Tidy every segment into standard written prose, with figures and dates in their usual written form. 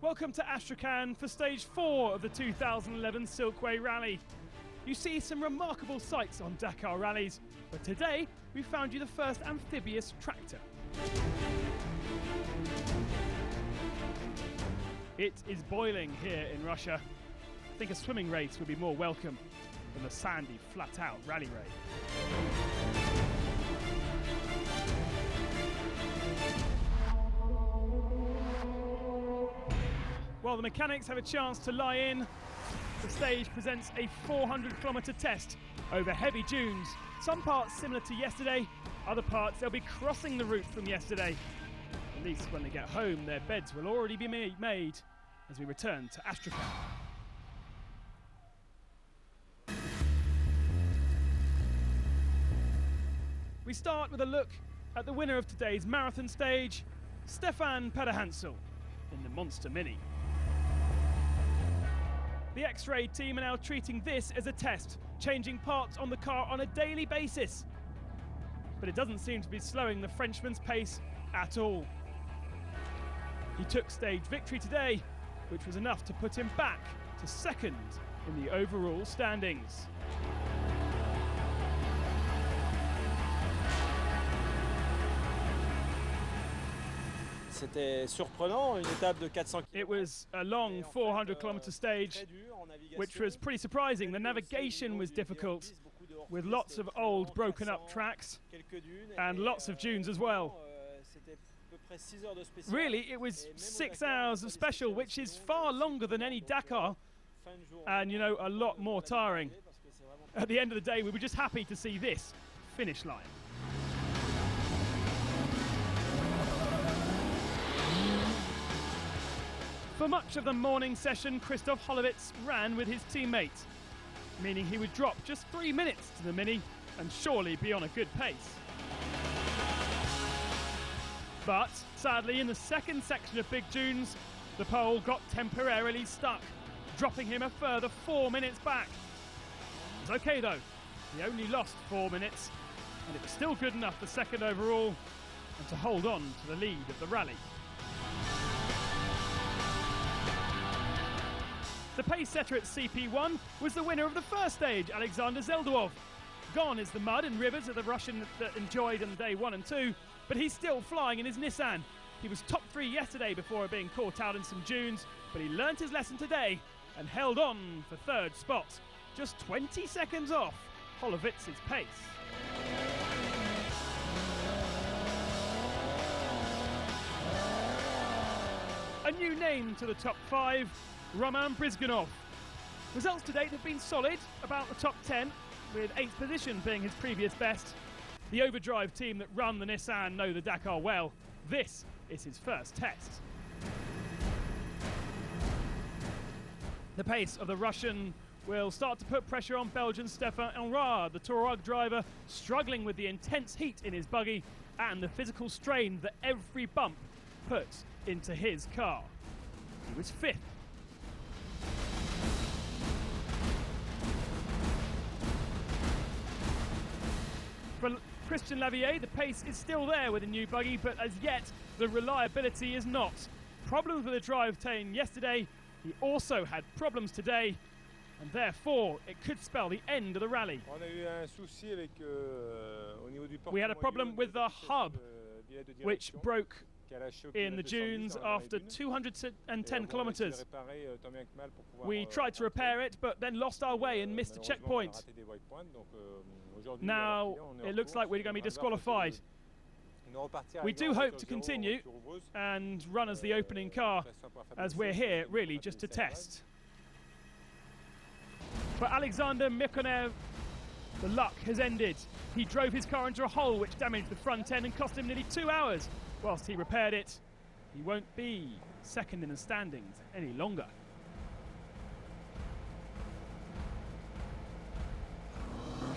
Welcome to Astrakhan for stage 4 of the 2011 Silkway Rally. You see some remarkable sights on Dakar rallies, but today we found you the first amphibious tractor. It is boiling here in Russia. I think a swimming race would be more welcome than the sandy, flat-out rally raid. While the mechanics have a chance to lie in, the stage presents a 400-kilometre test over heavy dunes. Some parts similar to yesterday, other parts they'll be crossing the route from yesterday. At least when they get home, their beds will already be made as we return to Astrakhan. We start with a look at the winner of today's marathon stage, Stefan Pederhansel, in the Monster Mini. The X-Ray team are now treating this as a test, changing parts on the car on a daily basis. But it doesn't seem to be slowing the Frenchman's pace at all. He took stage victory today, which was enough to put him back to second in the overall standings. It was a long 400-kilometre stage, which was pretty surprising. The navigation was difficult, with lots of old broken-up tracks and lots of dunes as well. Really, it was 6 hours of special, which is far longer than any Dakar, and, you know, a lot more tiring. At the end of the day, we were just happy to see this finish line. For much of the morning session, Christoph Hollowitz ran with his teammate, meaning he would drop just 3 minutes to the Mini and surely be on a good pace. But sadly, in the second section of big dunes, the pole got temporarily stuck, dropping him a further 4 minutes back. It was okay though, he only lost 4 minutes, and it was still good enough for second overall and to hold on to the lead of the rally. The pace setter at CP1 was the winner of the first stage, Alexander Zelduov. Gone is the mud and rivers of the Russian that enjoyed on day 1 and 2, but he's still flying in his Nissan. He was top 3 yesterday before being caught out in some dunes, but he learnt his lesson today and held on for third spot, just 20 seconds off Holowitz's pace. A new name to the top 5, Roman Brizganov. Results to date have been solid, about the top 10, with 8th position being his previous best. The Overdrive team that run the Nissan know the Dakar well. This is his first test. The pace of the Russian will start to put pressure on Belgian Stefan Henrard, the Touareg driver, struggling with the intense heat in his buggy and the physical strain that every bump puts into his car. He was 5th. For Christian Lavier, the pace is still there with a new buggy, but as yet the reliability is not. Problems with the drivetrain yesterday, he also had problems today, and therefore it could spell the end of the rally. We had a problem with the hub, which broke in the dunes after 210 kilometres. We tried to repair it, but then lost our way and missed a checkpoint. Now it looks like we're going to be disqualified. We do hope to continue and run as the opening car, as we're here really just to test. For Alexander Mikhonev, the luck has ended. He drove his car into a hole which damaged the front end and cost him nearly 2 hours. Whilst he repaired it, he won't be second in the standings any longer.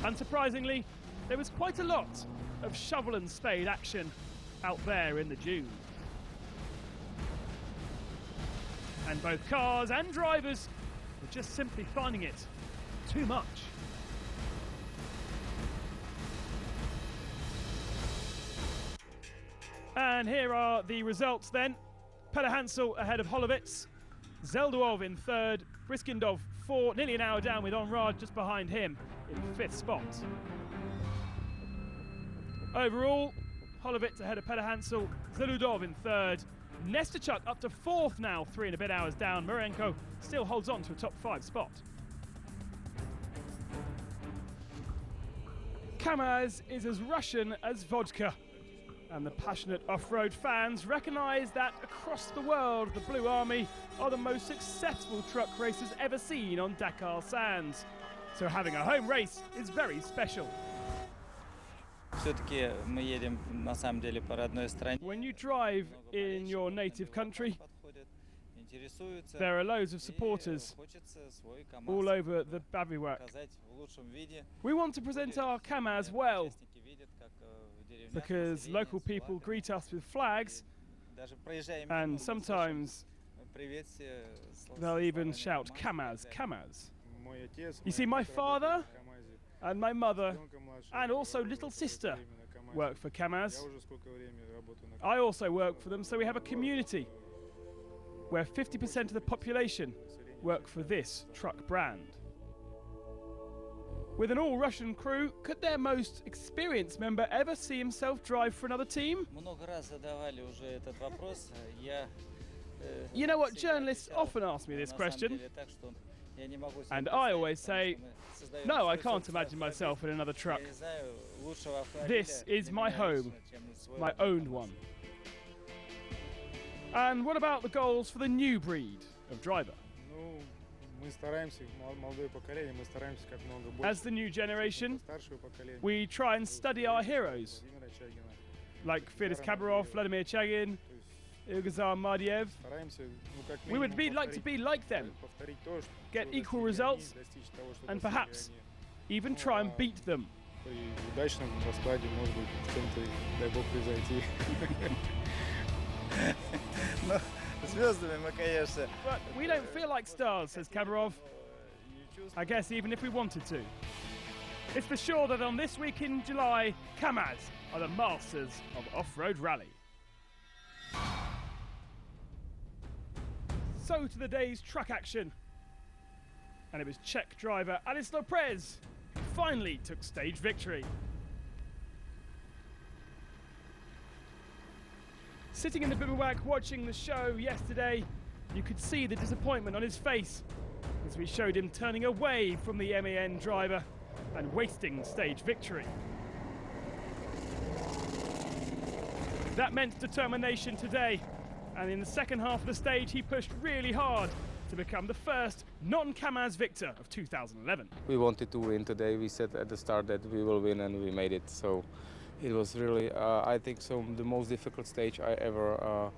Unsurprisingly, there was quite a lot of shovel and spade action out there in the dunes. And both cars and drivers were just simply finding it too much. And here are the results then. Pederhansel ahead of Hollowitz, Zelduov in third, Briskindov fourth, nearly an hour down with Onrad just behind him in fifth spot. Overall, Holovitz ahead of Peter Hansel, Zeludov in third, Nesterchuk up to fourth now, 3 and a bit hours down. Murenko still holds on to a top 5 spot. Kamaz is as Russian as vodka, and the passionate off-road fans recognise that across the world the Blue Army are the most successful truck racers ever seen on Dakar sands. So having a home race is very special. When you drive in your native country, there are loads of supporters all over the Bavywork. We want to present our Kamaz well, because local people greet us with flags, and sometimes they'll even shout Kamaz, Kamaz. You see, my father and my mother and also little sister work for Kamaz. I also work for them, so we have a community where 50% of the population work for this truck brand. With an all-Russian crew, could their most experienced member ever see himself drive for another team? You know what, journalists often ask me this question, and I always say, no, I can't imagine myself in another truck. This is my home, my owned one. And what about the goals for the new breed of driver? As the new generation, we try and study our heroes, like Feris Khabarov, Vladimir Chagin, Ilgazar Mardiev. We would like to be like them, get equal results, and perhaps even try and beat them. But we don't feel like stars, says Khabarov. I guess even if we wanted to. It's for sure that on this week in July, Kamaz are the masters of off-road rally. So to the day's truck action. And it was Czech driver Alex Lopez who finally took stage victory. Sitting in the bivouac watching the show yesterday, you could see the disappointment on his face as we showed him turning away from the MAN driver and wasting stage victory. That meant determination today, and in the second half of the stage he pushed really hard to become the first non-Kamaz victor of 2011. We wanted to win today. We said at the start that we will win, and we made it. So it was really, I think, the most difficult stage I ever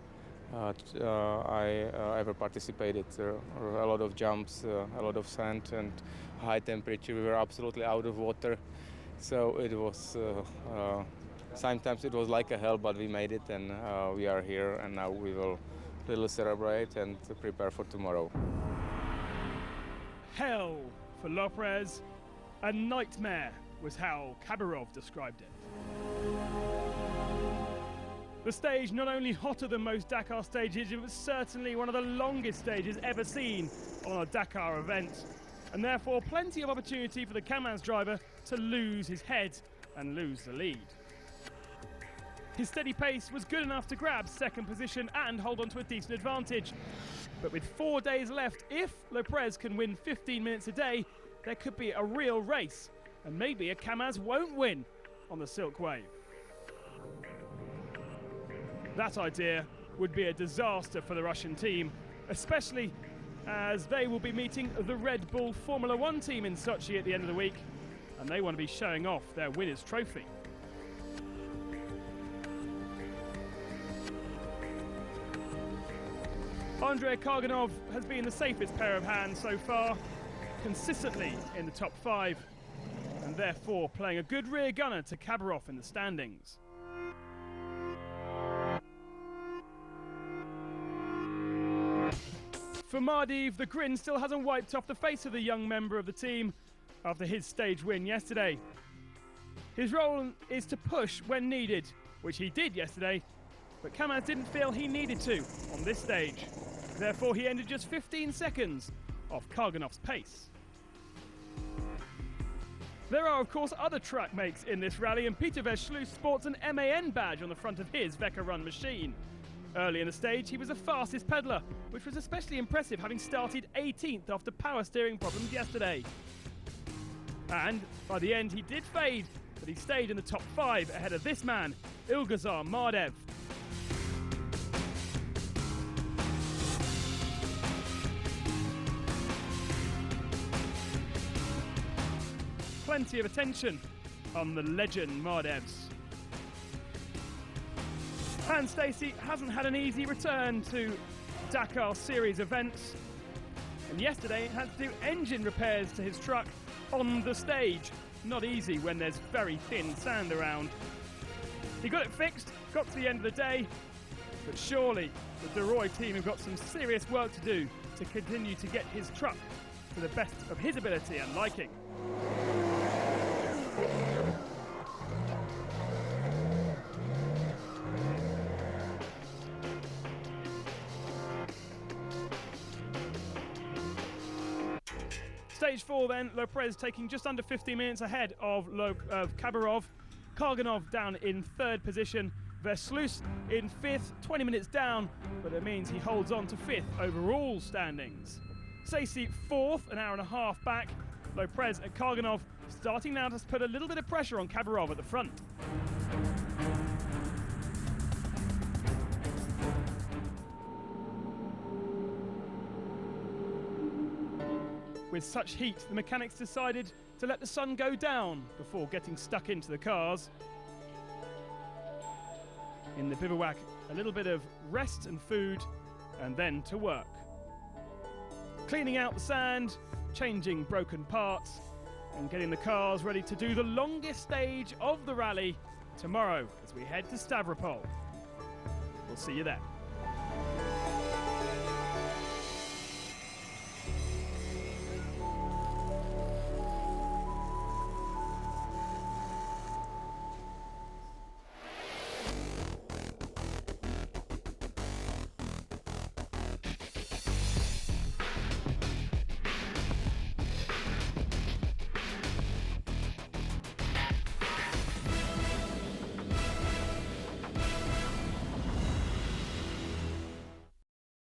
participated. A lot of jumps, a lot of sand, and high temperature. We were absolutely out of water, so it was. Sometimes it was like a hell, but we made it, and we are here, and now we will little celebrate and prepare for tomorrow. Hell for Lopez, a nightmare was how Khabarov described it. The stage not only hotter than most Dakar stages, it was certainly one of the longest stages ever seen on a Dakar event, and therefore plenty of opportunity for the Kamaz driver to lose his head and lose the lead. His steady pace was good enough to grab second position and hold on to a decent advantage. But with 4 days left, if Lopez can win 15 minutes a day, there could be a real race, and maybe a Kamaz won't win on the Silk Wave. That idea would be a disaster for the Russian team, especially as they will be meeting the Red Bull Formula One team in Sochi at the end of the week, and they want to be showing off their winner's trophy. Andrei Karganov has been the safest pair of hands so far, consistently in the top 5, and therefore playing a good rear gunner to Khabarov in the standings. For Mardiev, the grin still hasn't wiped off the face of the young member of the team after his stage win yesterday. His role is to push when needed, which he did yesterday, but Kamaz didn't feel he needed to on this stage. Therefore, he ended just 15 seconds off Karganov's pace. There are, of course, other track makes in this rally, and Peter Versluis sports an MAN badge on the front of his Vecca Run machine. Early in the stage, he was the fastest pedaller, which was especially impressive, having started 18th after power steering problems yesterday. And by the end, he did fade, but he stayed in the top 5 ahead of this man, Ilgazar Mardev. Plenty of attention on the legend Mardevs. Hans Stacey hasn't had an easy return to Dakar Series events, and yesterday had to do engine repairs to his truck on the stage. Not easy when there's very thin sand around. He got it fixed, got to the end of the day, but surely the Deroy team have got some serious work to do to continue to get his truck to the best of his ability and liking. Stage 4 then, Lopez taking just under 15 minutes ahead of Khabarov. Karganov down in 3rd position. Versluis in 5th, 20 minutes down, but it means he holds on to 5th overall standings. Stacey 4th, an hour and a half back. Lopez and Karganov starting now to put a little bit of pressure on Khabarov at the front. With such heat, the mechanics decided to let the sun go down before getting stuck into the cars. In the bivouac, a little bit of rest and food, and then to work. Cleaning out the sand, changing broken parts, and getting the cars ready to do the longest stage of the rally tomorrow as we head to Stavropol. We'll see you there.